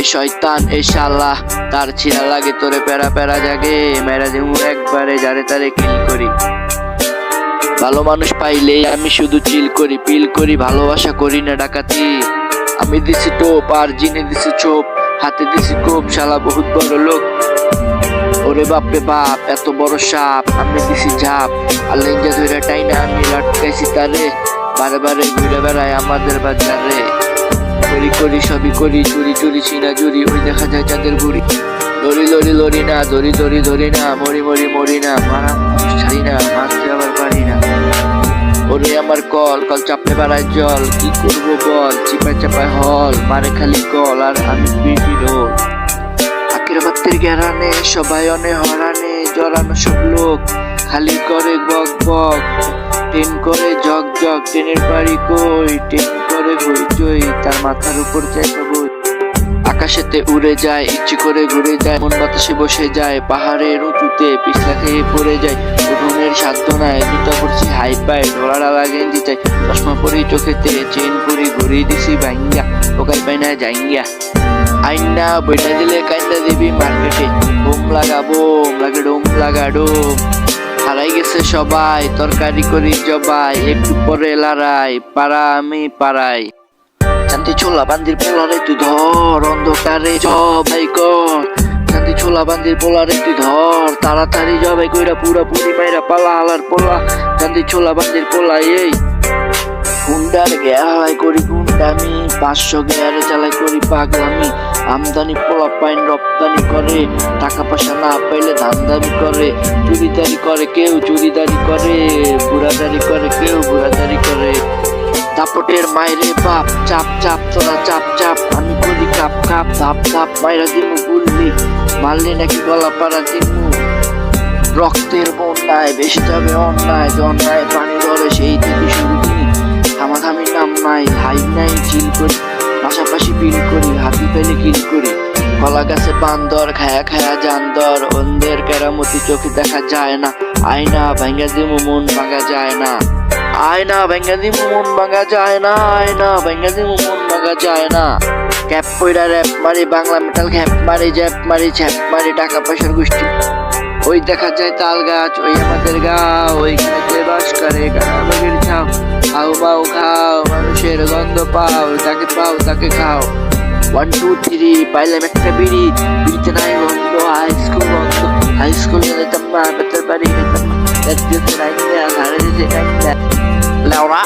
এ শয়তান এ শালা তার ছিড়া লাগে তোরে প্যারা প্যারা জাগে মেরা দিমু একবারে যারে তারে কিল করি। ভালো মানুষ পাইলেই আমি শুধু চিল করি পিল করি ভালোবাসা করি না ডাকাতি। আমি দিছি টোপ আর জিনে দিছি চোপ হাতে দিছি কোপ শালা বহুত বড় লোক। ওরে বাপরে বাপ এত বড় সাপ আমি দিছি ঝাপ আর লেঞ্জা ধরে টাইনা আমি লটকাইছি তারে বারে বারে ঘুরে বেড়ায় আমাদের বাজারে। করি করি সবই করি চুরি চুরি ছিনা চুরি ওই দেখা যায় চাঁদের বুড়ি। লড়ি লড়ি লড়ি না ধরি ধরি ধরি না মরি মরি মরি না মারা ছাড়ি না মারতে আবার পারি না। ওরে আমার কল কল চাপলে বাড়ায় জল কি করবো বল চিপায় চাপায় হল মারে খালি কল আর আমি পিটি রোল। আখের বাত্তির গেরানে সবাই অনে হরানে জড়ানো সব লোক খালি করে বক বক ট্রেন করে জগ জগ ট্রেনের বাড়ি কই ট্রেন করে হইচই তার মাথার উপর চাইটা বই। আকাশেতে উড়ে যায় ইচ্ছে করে ঘুরে যায় মন বাতাসে বসে যায় পাহাড়ের উঁচুতে পিছলা খেয়ে পড়ে যায় উঠোনের সাধ্য নাই জুতা পড়ছি হাই পাই ডলার গেঞ্জি চাই চশমা পরি চোখেতে চেন পরি ঘুরিয়ে দিছি ভাইঙ্গা ওকাই পাই না যাইঙ্গা আইনা বইটা দিলে কাইন্দা দিবি মার্কেটে বোম লাগা বোম লাগে ডোম লাগা ডোম। হারাই গেছে সবাই তরকারি করি জবাই একটু পরে লড়াই পাড়া আমি পাড়াই। শান্তি ছোলা বান্দির পোলারে তুই ধর অন্ধকারে জবাই কর শান্তি ছোলা বান্দির পোলারে তুই ধর তাড়াতাড়ি জবাই কইরা পুরা পুরি মাইরা পালা হালার পোলা শান্তি ছোলা বান্দির পোলা এই গুন্ডার গেহাই করি গুন্ডামি 500 গেয়ারে চালাই করি পাগলামি। আমদানি পোলা পাইন রপ্তানি করে টাকা পয়সা না পাইলে ধান্দামি করে চুরিদারি করে কেউ চুরিদারি করে বুড়াদারি করে কেউ বুড়াদারি করে। দাপটের মাইরে বাপ চাপ চাপ তোরা চাপ চাপ আমি করি কাপ কাপ ধাপ ধাপ মাইরা দিমু গুল্লি মারলি নাকি গলা পাড়া দিমু। রক্তের বন্যায় বেশি যাবে অন্যায় অন্যায় পানি ধরে সেই থেকে শুরু দিই থামাথামি নাম নাই হাই নাই চিল করি পাশাপাশি বিল করি হাতি পেলে কিল করি। কলা গাছে বান্দর খায়া খায়া জান্দর অন্ধের কেরামতি চোখে দেখা যায় না আয়না ভাঙ্গা দিমু মন ভাঙা যায় না আয়না ভাঙ্গা দিমু মন ভাঙা যায় না আয়না ভাঙ্গা দিমু মন ভাঙা যায় না। ক্যাপ পয়রা র্যাপ মারি বাংলা মেটাল খ্যাপ মারি জ্যাপ মারি ছ্যাপ মারি টাকা পয়সার গোষ্ঠী ওই দেখা যায় তাল গাছ ওই আমাদের গাঁও ওইখানে বাস করে গাড়াবাগির ছাও খাও বাও খাও মানুষের গন্ধ পাও যাকে পাও তাকে খাও। 1 2 3 পাইলাম একটা বিড়ি বিড়িতে নাই গন্ধ হাই স্কুল বন্ধ হাই স্কুল যেতাম না বেতার বাড়ি যেতাম না দিতে নাই না ঘরে দিতে নাই না লাউরা।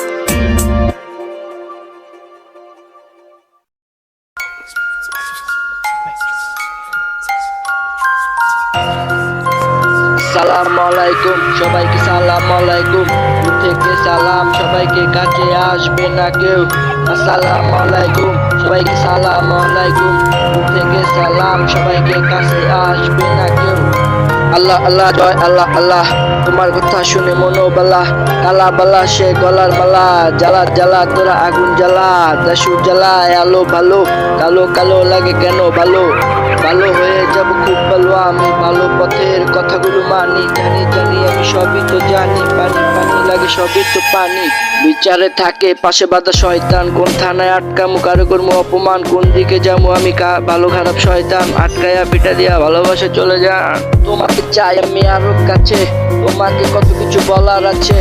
সালাম আলাইকুম সবাইকে সালাম আলাইকুম দূর থেকে সালাম সবাইকে কাছে আসবে না কেউ। আসসালামু আলাইকুম সবাইকে সালাম আলাইকুম দূর থেকে সালাম সবাইকে কাছে আসবে না কেউ। আল্লাহ আল্লাহ জয় আল্লাহ আল্লাহ তোমার কথা শুনে মনোবালা কালা বালা সে গলার মালা জ্বালা জ্বালা তোরা আগুন জ্বালা দাসু জ্বালা আলো ভালো কালো কালো লাগে কেন ভালো ভালো হয়ে যাব খুব ভালো আমি ভালো পথের কথাগুলো মানি জানি জানি আমি সবই তো জানি পানি পানি লাগে সবই তো পানি। বিচারে থাকে পাশে বাঁধা শয়তান কোন থানায় আটকামু কারো কর্ম অপমান কোন দিকে যাবো আমি ভালো খারাপ শয়তান আটকায়া পিটা দিয়া ভালোবাসা চলে যা। তোমাকে চাই আমি আরো কাছে তোমাকে কত কিছু বলার আছে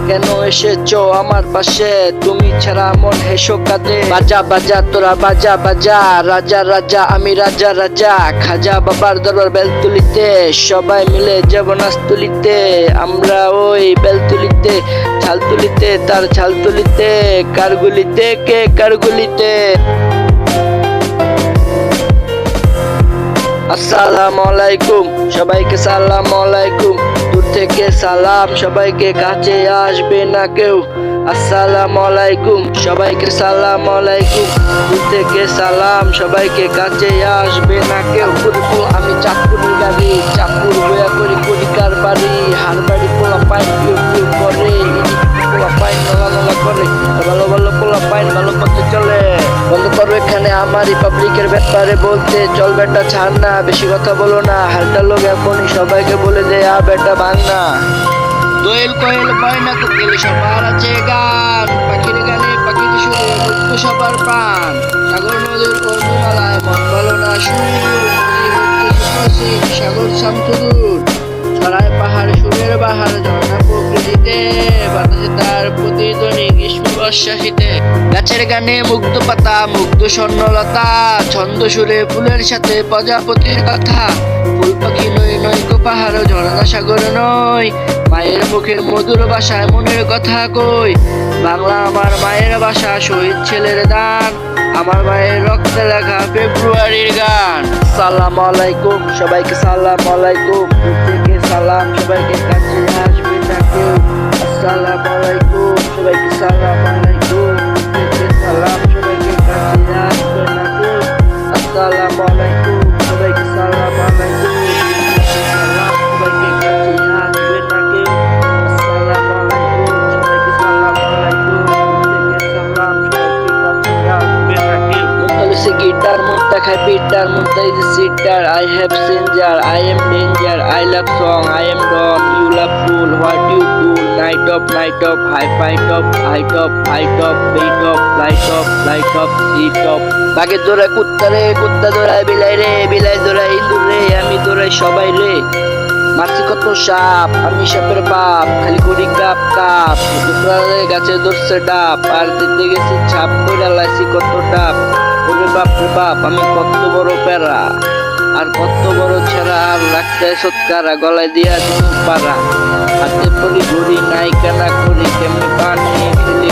কেন এসেছো আমার পাশে তুমি ছাড়া মন হেসো কাঁদে। বাজা বাজা তোরা বাজা বাজা রাজা রাজা আমি রাজা রাজা খাজা বাবার দরবার বেলতুলিতে সবাই মিলে যাব নাচ তুলিতে আমরা ওই বেলতুলিতে ছাল তুলিতে তার ছাল তুলিতে কারগুলিতে কে কারগুলিতে। আসসালামু আলাইকুম সবাইকে সালাম আলাইকুম দূর থেকে সালাম সবাইকে কাছে আসবে না কেউ। আসসালামু আলাইকুম সবাইকে সালাম আলাইকুম দূর থেকে সালাম সবাইকে কাছে আসবে না কেউ। আমি চাঁদপুরের গাড়ি চাঁদপুর বয়া করি করিকার বাড়ি হার বাড়ি পোলা পাইন পিউ পিউ করে পোলা পাইন নলা নলা করে ভালো ভালো পোলা পাইন ভালো পথে চলে। বন্ধ করো এখানে আমার রিপাবলিকের ব্যাপারে বলতে চল বেটা ছাড় না বেশি কথা বলো না হালটা লোক এখনই সবাইকে বলে দে বেটা ভাঙ না। দোয়েল কোয়েল ময়না কোকিল সবার আছে গান পাখির গানে পাখির সুরে মুক্ত সবার প্রাণ সাগর নদীর কোন নালায় মন ভালো না সাগর শামসুদুর ছড়ায় পাহাড় সুরের বাহার ঝর্ণা প্রকৃতিতে বাতাসে তার প্রতিধ্বনি গ্রীষ্ম বর্ষা শীতে গাছের গানে মুগ্ধ পাতা মুগ্ধ স্বর্ণলতা ছন্দ সুরে ফুলের সাথে প্রজাপতির কথা ফুল পাখি নয় নয়কো পাহাড় ঝর্ণা সাগর নয় মায়ের মুখের মধুর ভাষায় মনের কথা কই বাংলা আমার মায়ের ভাষা শহীদ ছেলের দান আমার মায়ের রক্তে লেখা ফেব্রুয়ারির গান সালাম আলাইকুম সবাইকে সালাম আলাইকুম প্রত্যেকে সালাম সবাইকে কাছে আসবে না কেউ আসসালামু আলাইকুম সবাইকে সালাম আলাইকুম প্রত্যেকে সালাম সবাইকে কাছে আসবে না কেউ আসসালামু আলাইকুম সবাইকে সালাম আলাইকুম সালাম সবাইকে কাছে আসবে না কেউ আসসালামু আলাইকুম সবাইকে সালাম আলাইকুম প্রত্যেকে সালাম সবাইকে কাছে আসবে না কেউ মুতালিসে গিটার মুত্তা খাই পিটার মুত্তা ইজ সিটার I have singer I am danger I love song I am dawn you love fool what you cool night of high fight of high top beat of light of seat of বাগে দৌড়ায় কুত্তারে কুত্তা দৌড়ায় বিলাই রে বিলাই দৌড়ায় ইঁদুর রে আমি দৌড়াই সবাই রে মাছি কত সাপ আমি সাপের বাপ খালি করি কাপ কাপ দুপুরে গাছে ধরছে ডাব আর দিতে গেছি ছাপ কইরা লাইছি কত ডাব ওরে বাপ রে বাপ আমি কত বড় প্যারা আর কত বড় ছেড়া আর রাখতে সৎকারা গলায় দিয়া দিন পারা হাতে পড়ি ঘুরি নাই কেনা করি কেমনি পানি খেলি